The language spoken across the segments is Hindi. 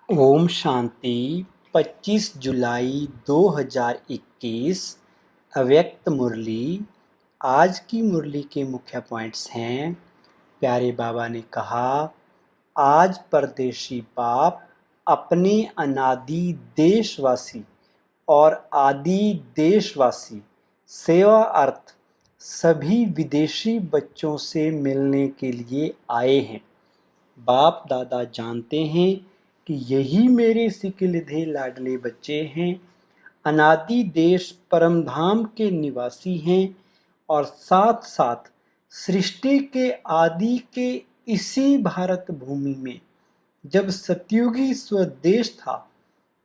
ओम शांति। 25 जुलाई 2021 अव्यक्त मुरली। आज की मुरली के मुख्य पॉइंट्स हैं। प्यारे बाबा ने कहा, आज परदेशी बाप अपने अनादि देशवासी और आदि देशवासी सेवा अर्थ सभी विदेशी बच्चों से मिलने के लिए आए हैं। बाप दादा जानते हैं कि यही मेरे सिकिलधे लाडले बच्चे हैं, अनादि देश परमधाम के निवासी हैं और साथ साथ सृष्टि के आदि के इसी भारत भूमि में जब सतयुगी स्वदेश था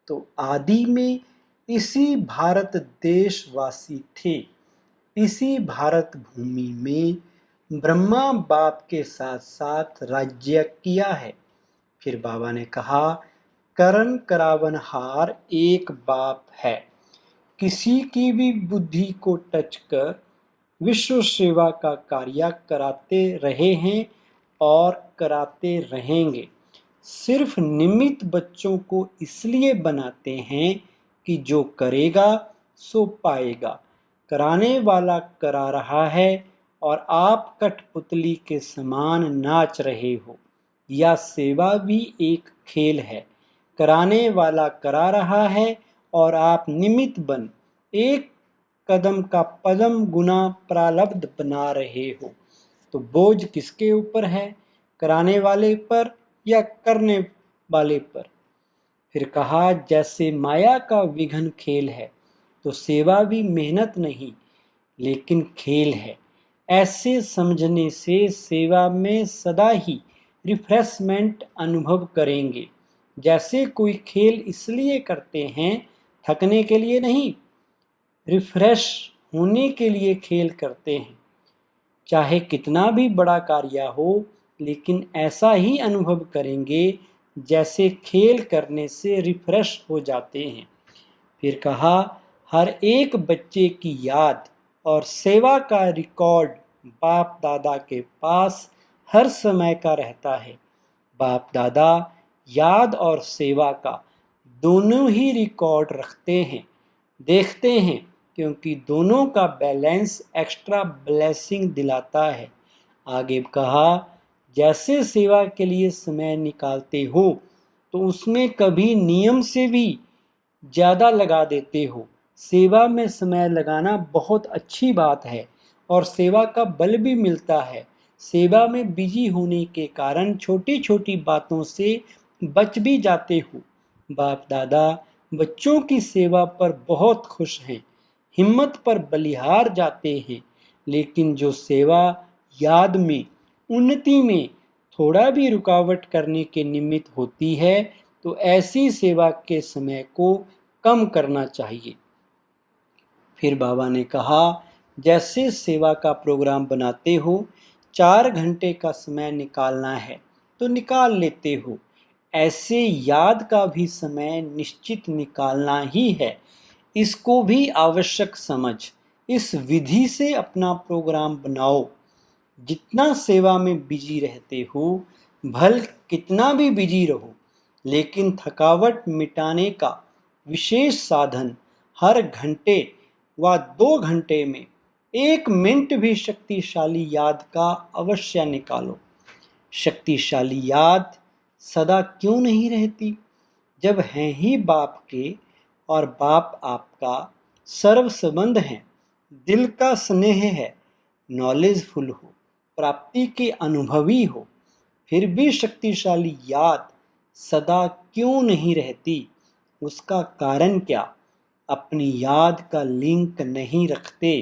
तो आदि में इसी भारत देशवासी थे। इसी भारत भूमि में ब्रह्मा बाप के साथ साथ राज्य किया है। फिर बाबा ने कहा, करण करावनहार एक बाप है। किसी की भी बुद्धि को टच कर विश्व सेवा का कार्य कराते रहे हैं और कराते रहेंगे। सिर्फ निमित्त बच्चों को इसलिए बनाते हैं कि जो करेगा सो पाएगा। कराने वाला करा रहा है और आप कठपुतली के समान नाच रहे हो। यह सेवा भी एक खेल है। कराने वाला करा रहा है और आप निमित्त बन एक कदम का पदम गुना प्रारब्ध बना रहे हो। तो बोझ किसके ऊपर है, कराने वाले पर या करने वाले पर? फिर कहा, जैसे माया का विघन खेल है तो सेवा भी मेहनत नहीं लेकिन खेल है। ऐसे समझने से सेवा में सदा ही रिफ्रेशमेंट अनुभव करेंगे। जैसे कोई खेल इसलिए करते हैं थकने के लिए नहीं, रिफ्रेश होने के लिए खेल करते हैं। चाहे कितना भी बड़ा कार्य हो लेकिन ऐसा ही अनुभव करेंगे जैसे खेल करने से रिफ्रेश हो जाते हैं। फिर कहा, हर एक बच्चे की याद और सेवा का रिकॉर्ड बाप दादा के पास हर समय का रहता है। बाप दादा याद और सेवा का दोनों ही रिकॉर्ड रखते हैं, देखते हैं, क्योंकि दोनों का बैलेंस एक्स्ट्रा ब्लेसिंग दिलाता है। आगे कहा, जैसे सेवा के लिए समय निकालते हो तो उसमें कभी नियम से भी ज़्यादा लगा देते हो। सेवा में समय लगाना बहुत अच्छी बात है और सेवा का बल भी मिलता है। सेवा में बिजी होने के कारण छोटी छोटी बातों से बच भी जाते हो। बाप दादा बच्चों की सेवा पर बहुत खुश हैं, हिम्मत पर बलिहार जाते हैं। लेकिन जो सेवा याद में, उन्नति में थोड़ा भी रुकावट करने के निमित्त होती है तो ऐसी सेवा के समय को कम करना चाहिए। फिर बाबा ने कहा, जैसे सेवा का प्रोग्राम बनाते हो, 4 घंटे का समय निकालना है तो निकाल लेते हो। ऐसे याद का भी समय निश्चित निकालना ही है। इसको भी आवश्यक समझ इस विधि से अपना प्रोग्राम बनाओ। जितना सेवा में बिजी रहते हो, भल कितना भी बिजी रहो, लेकिन थकावट मिटाने का विशेष साधन हर घंटे व 2 घंटे में 1 मिनट भी शक्तिशाली याद का अवश्य निकालो। शक्तिशाली याद सदा क्यों नहीं रहती, जब हैं ही बाप के और बाप आपका सर्व संबंध है, दिल का स्नेह है, नॉलेजफुल हो, प्राप्ति के अनुभवी हो, फिर भी शक्तिशाली याद सदा क्यों नहीं रहती? उसका कारण क्या? अपनी याद का लिंक नहीं रखते।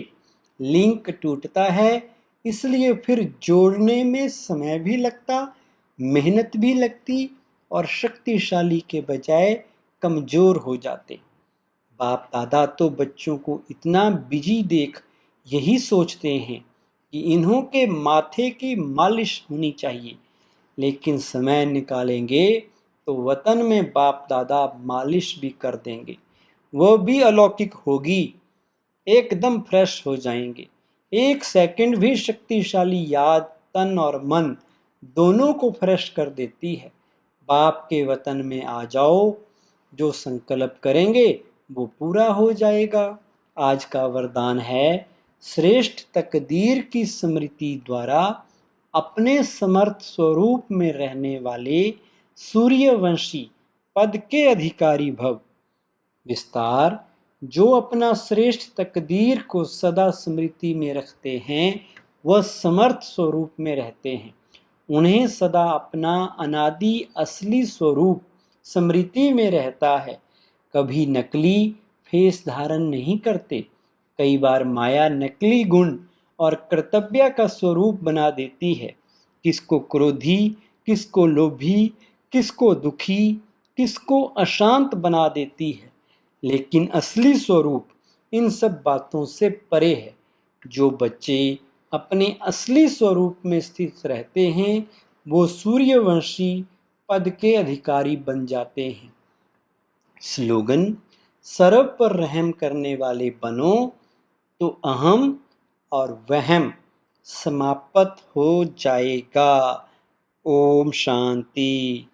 लिंक टूटता है, इसलिए फिर जोड़ने में समय भी लगता, मेहनत भी लगती और शक्तिशाली के बजाय कमजोर हो जाते। बाप दादा तो बच्चों को इतना बिजी देख यही सोचते हैं कि इन्हों के माथे की मालिश होनी चाहिए, लेकिन समय निकालेंगे तो वतन में बाप दादा मालिश भी कर देंगे। वह भी अलौकिक होगी, एकदम फ्रेश हो जाएंगे। 1 सेकंड भी शक्तिशाली याद तन और मन दोनों को फ्रेश कर देती है। बाप के वतन में आ जाओ, जो संकल्प करेंगे वो पूरा हो जाएगा। आज का वरदान है, श्रेष्ठ तकदीर की स्मृति द्वारा अपने समर्थ स्वरूप में रहने वाले सूर्यवंशी पद के अधिकारी भव। विस्तार, जो अपना श्रेष्ठ तकदीर को सदा स्मृति में रखते हैं वह समर्थ स्वरूप में रहते हैं। उन्हें सदा अपना अनादि असली स्वरूप स्मृति में रहता है। कभी नकली फेस धारण नहीं करते। कई बार माया नकली गुण और कर्तव्य का स्वरूप बना देती है। किसको क्रोधी, किसको लोभी, किसको दुखी, किसको अशांत बना देती है। लेकिन असली स्वरूप इन सब बातों से परे है। जो बच्चे अपने असली स्वरूप में स्थित रहते हैं वो सूर्यवंशी पद के अधिकारी बन जाते हैं। स्लोगन, सर्व पर रहम करने वाले बनो तो अहम और वहम समाप्त हो जाएगा। ओम शांति।